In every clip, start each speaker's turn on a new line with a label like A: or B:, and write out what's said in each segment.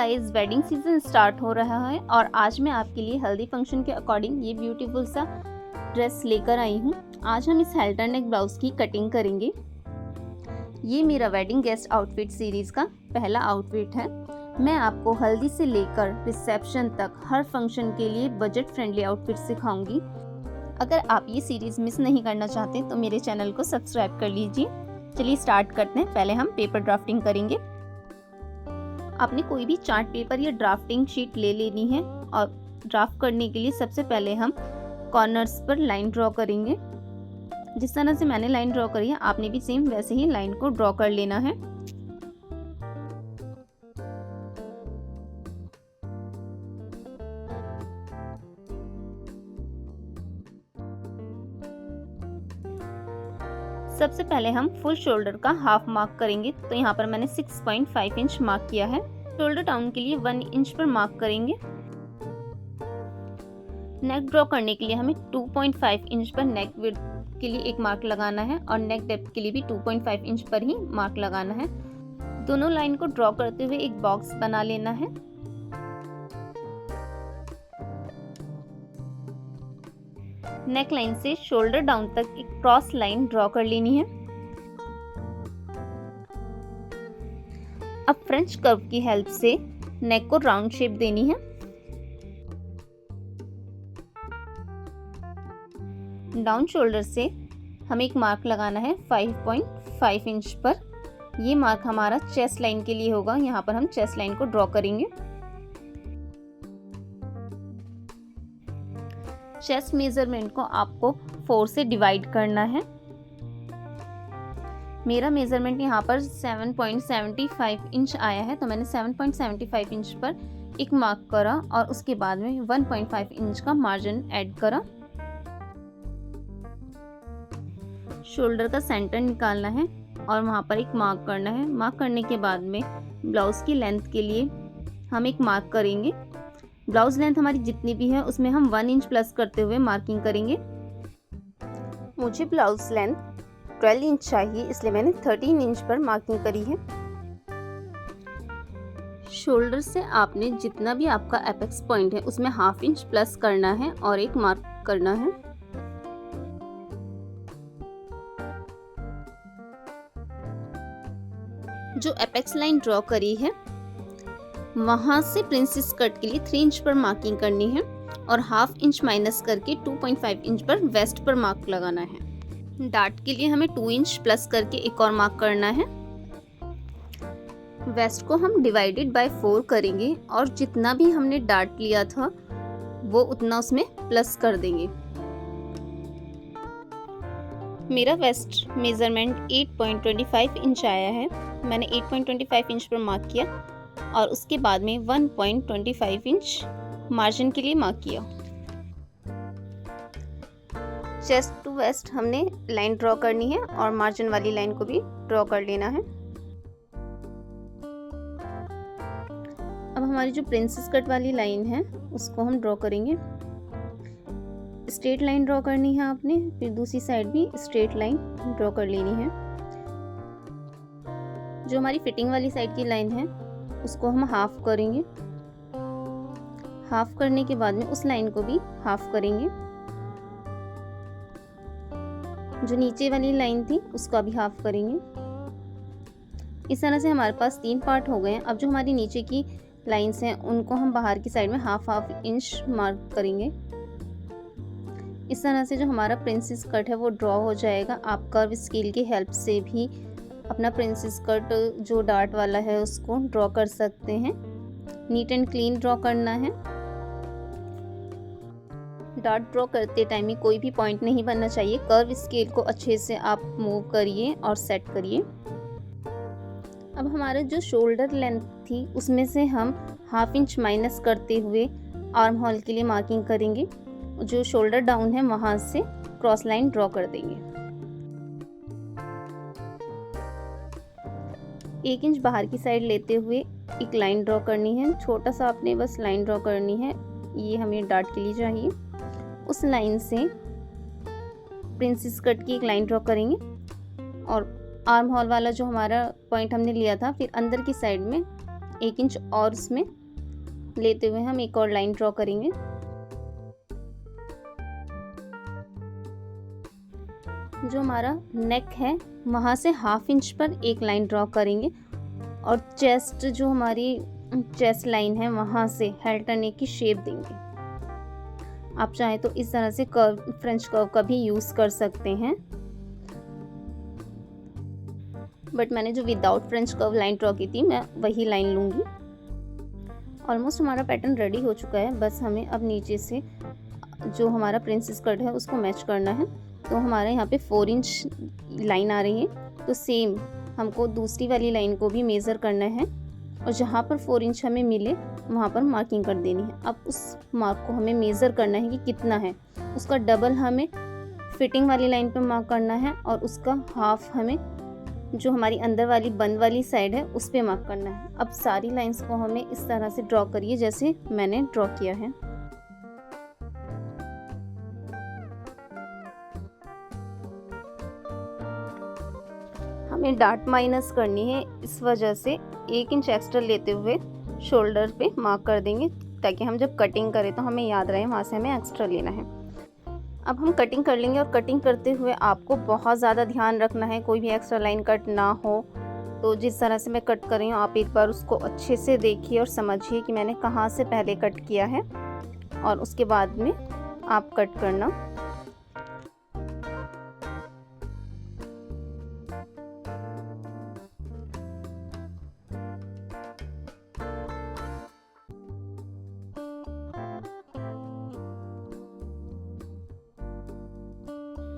A: Guys, wedding season start हो रहा है और आज मैं आपके लिए हल्दी फंक्शन के अकॉर्डिंग ये ब्यूटीफुल सा ड्रेस लेकर आई हूँ। आज हम इस हेल्टर नेक ब्लाउज की कटिंग करेंगे। ये मेरा वेडिंग गेस्ट आउटफिट सीरीज का पहला आउटफिट है। मैं आपको हल्दी से लेकर रिसेप्शन तक हर फंक्शन के लिए बजट फ्रेंडली आउटफिट सिखाऊंगी। अगर आप ये सीरीज मिस नहीं करना चाहते तो मेरे चैनल को सब्सक्राइब कर लीजिए। चलिए स्टार्ट करते हैं। पहले हम पेपर ड्राफ्टिंग करेंगे। आपने कोई भी चार्ट पेपर या ड्राफ्टिंग शीट ले लेनी है और ड्राफ्ट करने के लिए सबसे पहले हम कॉर्नर्स पर लाइन ड्रॉ करेंगे। जिस तरह से मैंने लाइन ड्रॉ करी है आपने भी सेम वैसे ही लाइन को ड्रॉ कर लेना है। सबसे पहले हम फुल शोल्डर का हाफ मार्क करेंगे। तो यहाँ पर मैंने 6.5 इंच मार्क किया है। शोल्डर डाउन के लिए 1 इंच पर मार्क करेंगे। नेक ड्रॉ करने के लिए हमें 2.5 इंच पर नेक विड्थ के लिए एक मार्क लगाना है और नेक डेप्थ के लिए भी 2.5 इंच पर ही मार्क लगाना है। दोनों लाइन को ड्रॉ करते हुए एक बॉक्स बना लेना है। नेक लाइन से शोल्डर डाउन तक एक क्रॉस लाइन ड्रॉ कर लेनी है। अब फ्रेंच कर्व की हेल्प से नेक को राउंड शेप देनी है। डाउन शोल्डर से हमें एक मार्क लगाना है 5.5 इंच पर। ये मार्क हमारा चेस्ट लाइन के लिए होगा। यहाँ पर हम चेस्ट लाइन को ड्रॉ करेंगे। चेस्ट मेजरमेंट को आपको 4 से डिवाइड करना है। मेरा मेजरमेंट यहाँ पर 7.75 इंच आया है, तो मैंने 7.75 इंच पर एक मार्क करा और उसके बाद में 1.5 इंच का मार्जिन ऐड करा। शोल्डर का सेंटर निकालना है और वहाँ पर एक मार्क करना है। मार्क करने के बाद में ब्लाउज की लेंथ के लिए हम एक मार्क करेंगे। ब्लाउज लेंथ हमारी जितनी भी है उसमें हम 1 इंच प्लस करते हुए मार्किंग करेंगे। मुझे ब्लाउज लेंथ 12 इंच चाहिए, इसलिए मैंने 13 इंच पर मार्किंग करी है। शोल्डर से आपने जितना भी आपका एपेक्स पॉइंट है उसमें 1/2 इंच प्लस करना है और एक मार्क करना है। जो एपेक्स लाइन ड्रॉ करी है वहां से प्रिंसेस कट के लिए 3 इंच पर मार्किंग करनी है और 1/2 इंच माइनस करके 2.5 इंच पर वेस्ट पर मार्क लगाना है। डार्ट के लिए हमें 2 इंच प्लस करके एक और मार्क करना है। वेस्ट को हम डिवाइडेड बाय 4 करेंगे और जितना भी हमने डार्ट लिया था वो उतना उसमें प्लस कर देंगे। मेरा वेस्ट मेजरमेंट 8.25 इंच आया है। मैंने 8.25 इंच पर मार्क किया और उसके बाद में 1.25 इंच मार्जिन के लिए मार्क किया। चेस्ट टू वेस्ट हमने लाइन ड्रॉ करनी है और मार्जिन वाली लाइन को भी ड्रॉ कर लेना है। अब हमारी जो प्रिंसेस कट वाली लाइन है उसको हम ड्रॉ करेंगे। स्ट्रेट लाइन ड्रॉ करनी है आपने, फिर दूसरी साइड भी स्ट्रेट लाइन ड्रॉ कर लेनी है। जो हमारी फिटिंग वाली साइड की लाइन है उसको हम हाफ करेंगे। हाफ करने के बाद में उस लाइन को भी हाफ करेंगे। जो नीचे वाली लाइन थी उसका भी हाफ करेंगे। इस तरह से हमारे पास 3 पार्ट हो गए हैं। अब जो हमारी नीचे की लाइंस हैं उनको हम बाहर की साइड में 1/2 इंच मार्क करेंगे। इस तरह से जो हमारा प्रिंसेस कट है वो ड्रॉ हो जाएगा। आप कर्व स्केल की हेल्प से भी अपना प्रिंसेस कट जो डार्ट वाला है उसको ड्रॉ कर सकते हैं। नीट एंड क्लीन ड्रॉ करना है। डार्ट ड्रॉ करते टाइम में कोई भी पॉइंट नहीं बनना चाहिए। कर्व स्केल को अच्छे से आप मूव करिए और सेट करिए। अब हमारा जो शोल्डर लेंथ थी उसमें से हम 1/2 इंच माइनस करते हुए आर्म होल के लिए मार्किंग करेंगे। जो शोल्डर डाउन है वहां से क्रॉस लाइन ड्रॉ कर देंगे। 1 इंच बाहर की साइड लेते हुए एक लाइन ड्रॉ करनी है। छोटा सा आपने बस लाइन ड्रॉ करनी है। ये हमें डार्ट के लिए चाहिए। उस लाइन से प्रिंसेस कट की एक लाइन ड्रॉ करेंगे और आर्म होल वाला जो हमारा पॉइंट हमने लिया था फिर अंदर की साइड में 1 इंच और उसमें लेते हुए हम एक और लाइन ड्रॉ करेंगे। जो हमारा नेक है वहाँ से 1/2 इंच पर एक लाइन ड्रॉ करेंगे और चेस्ट जो हमारी चेस्ट लाइन है वहाँ से हेल्टर नेक की शेप देंगे। आप चाहें तो इस तरह से कर्व, फ्रेंच कर्व का भी यूज़ कर सकते हैं, बट मैंने जो without French curve line draw की थी मैं वही लाइन लूँगी। ऑलमोस्ट हमारा पैटर्न रेडी हो चुका है, बस हमें अब नीचे से जो हमारा प्रिंसेस कट है उसको मैच करना है। तो हमारे यहाँ पे 4 इंच लाइन आ रही है, तो सेम हमको दूसरी वाली लाइन को भी मेज़र करना है और जहाँ पर 4 इंच हमें मिले वहाँ पर मार्किंग कर देनी है। अब उस मार्क को हमें मेज़र करना है कि कितना है, उसका डबल हमें फिटिंग वाली लाइन पर मार्क करना है और उसका हाफ हमें जो हमारी अंदर वाली बंद वाली साइड है उस पर मार्क करना है। अब सारी लाइंस को हमें इस तरह से ड्रॉ करिए जैसे मैंने ड्रॉ किया है। हमें डार्ट माइनस करनी है, इस वजह से 1 इंच एक्स्ट्रा लेते हुए शोल्डर पे मार्क कर देंगे ताकि हम जब कटिंग करें तो हमें याद रहे वहाँ से हमें एक्स्ट्रा लेना है। अब हम कटिंग कर लेंगे और कटिंग करते हुए आपको बहुत ज़्यादा ध्यान रखना है कोई भी एक्स्ट्रा लाइन कट ना हो। तो जिस तरह से मैं कट कर रही हूँ आप एक बार उसको अच्छे से देखिए और समझिए कि मैंने कहाँ से पहले कट किया है और उसके बाद में आप कट करना।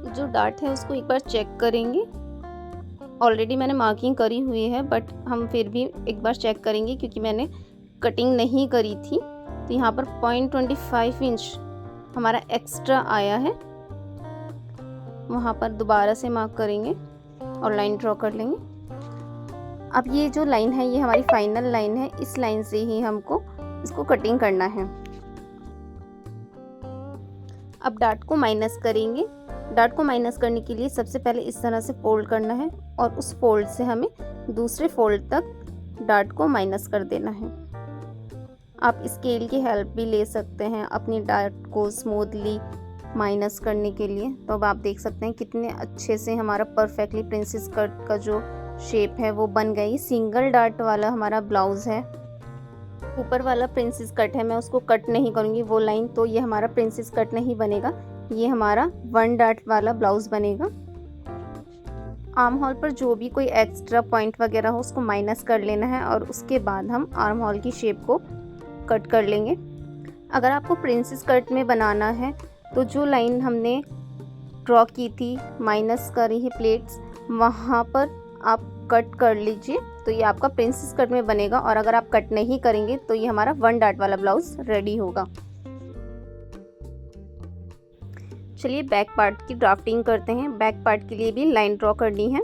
A: जो डार्ट है उसको एक बार चेक करेंगे। ऑलरेडी मैंने मार्किंग करी हुई है बट हम फिर भी एक बार चेक करेंगे क्योंकि मैंने कटिंग नहीं करी थी। तो यहाँ पर 0.25 इंच हमारा एक्स्ट्रा आया है, वहाँ पर दोबारा से मार्क करेंगे और लाइन ड्रॉ कर लेंगे। अब ये जो लाइन है ये हमारी फाइनल लाइन है, इस लाइन से ही हमको इसको कटिंग करना है। अब डार्ट को माइनस करेंगे। डार्ट को माइनस करने के लिए सबसे पहले इस तरह से फोल्ड करना है और उस फोल्ड से हमें दूसरे फोल्ड तक डार्ट को माइनस कर देना है। आप स्केल की हेल्प भी ले सकते हैं अपनी डार्ट को स्मूथली माइनस करने के लिए। तो अब आप देख सकते हैं कितने अच्छे से हमारा परफेक्टली प्रिंसेस कट का जो शेप है वो बन गई। सिंगल डार्ट वाला हमारा ब्लाउज़ है, ऊपर वाला प्रिंसेस कट है, मैं उसको कट नहीं करूँगी वो लाइन, तो ये हमारा प्रिंसेस कट नहीं बनेगा, ये हमारा 1 डार्ट वाला ब्लाउज़ बनेगा। आर्म होल पर जो भी कोई एक्स्ट्रा पॉइंट वगैरह हो उसको माइनस कर लेना है और उसके बाद हम आर्म होल की शेप को कट कर लेंगे। अगर आपको प्रिंसेस कट में बनाना है तो जो लाइन हमने ड्रॉ की थी माइनस करी है प्लेट्स, वहाँ पर आप कट कर लीजिए तो ये आपका प्रिंसेस कट में बनेगा। और अगर आप कट नहीं करेंगे तो ये हमारा 1 डार्ट वाला ब्लाउज़ रेडी होगा। चलिए बैक पार्ट की ड्राफ्टिंग करते हैं। बैक पार्ट के लिए भी लाइन ड्रॉ करनी है।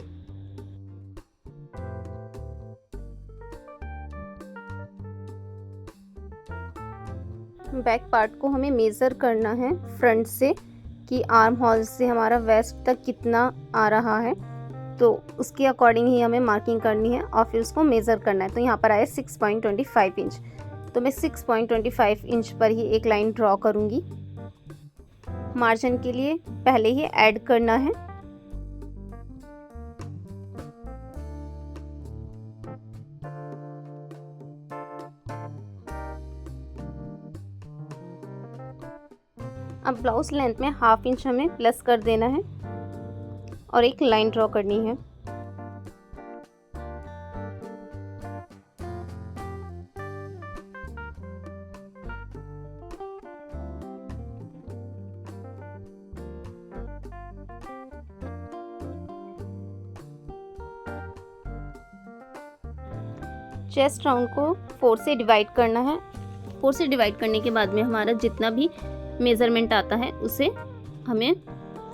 A: बैक पार्ट को हमें मेज़र करना है फ्रंट से कि आर्म होल से हमारा वेस्ट तक कितना आ रहा है, तो उसके अकॉर्डिंग ही हमें मार्किंग करनी है और फिर उसको मेज़र करना है। तो यहाँ पर आया 6.25 इंच, तो मैं 6.25 इंच पर ही एक लाइन ड्रॉ करूँगी। मार्जिन के लिए पहले ही ऐड करना है। अब ब्लाउज लेंथ में 1/2 इंच हमें प्लस कर देना है और एक लाइन ड्रॉ करनी है। चेस्ट राउंड को 4 से डिवाइड करना है। 4 से डिवाइड करने के बाद में हमारा जितना भी मेज़रमेंट आता है उसे हमें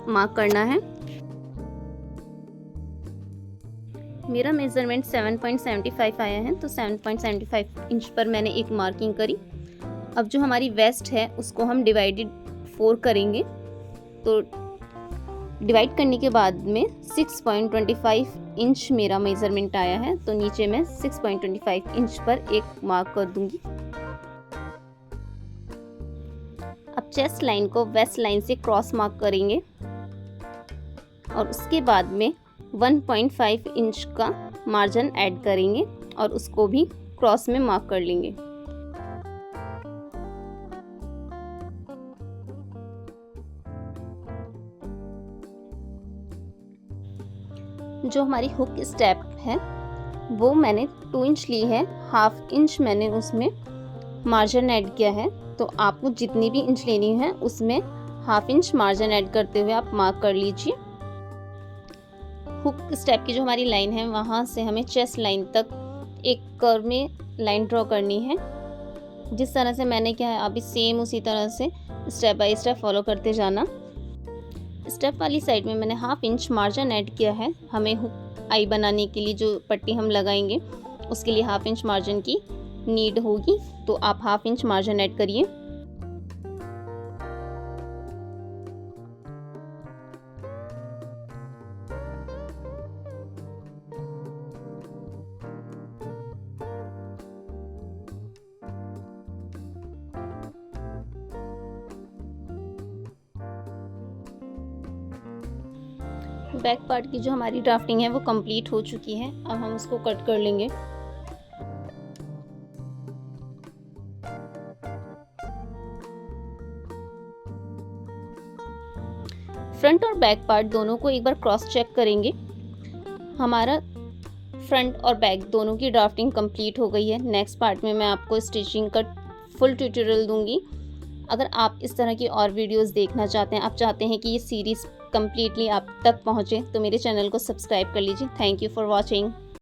A: मार्क करना है। मेरा मेज़रमेंट 7.75 आया है, तो 7.75 इंच पर मैंने एक मार्किंग करी। अब जो हमारी वेस्ट है उसको हम डिवाइडेड 4 करेंगे, तो डिवाइड करने के बाद में 6.25 इंच मेरा मेज़रमेंट आया है, तो नीचे मैं 6.25 इंच पर एक मार्क कर दूंगी। अब चेस्ट लाइन को वेस्ट लाइन से क्रॉस मार्क करेंगे और उसके बाद में 1.5 इंच का मार्जिन ऐड करेंगे और उसको भी क्रॉस में मार्क कर लेंगे। जो हमारी हुक स्टेप है वो मैंने 2 इंच ली है, हाफ इंच मैंने उसमें मार्जिन ऐड किया है। तो आपको जितनी भी इंच लेनी है उसमें हाफ इंच मार्जिन ऐड करते हुए आप मार्क कर लीजिए। हुक स्टेप की जो हमारी लाइन है वहाँ से हमें चेस्ट लाइन तक एक कर्व में लाइन ड्रॉ करनी है। जिस तरह से मैंने किया है आप भी सेम उसी तरह से स्टेप बाय स्टेप फॉलो करते जाना। स्टेप वाली साइड में मैंने हाफ इंच मार्जिन ऐड किया है। हमें हुक आई बनाने के लिए जो पट्टी हम लगाएंगे उसके लिए हाफ इंच मार्जिन की नीड होगी, तो आप हाफ इंच मार्जिन ऐड करिए। बैक पार्ट की जो हमारी ड्राफ्टिंग है वो कंप्लीट हो चुकी है। अब हम इसको कट कर लेंगे। फ्रंट और बैक पार्ट दोनों को एक बार क्रॉस चेक करेंगे। हमारा फ्रंट और बैक दोनों की ड्राफ्टिंग कंप्लीट हो गई है। नेक्स्ट पार्ट में मैं आपको स्टिचिंग का फुल ट्यूटोरियल दूंगी। अगर आप इस तरह की और वीडियोस देखना चाहते हैं, आप चाहते हैं कि ये सीरीज़ कम्प्लीटली आप तक पहुँचे, तो मेरे चैनल को सब्सक्राइब कर लीजिए। Thank you for watching.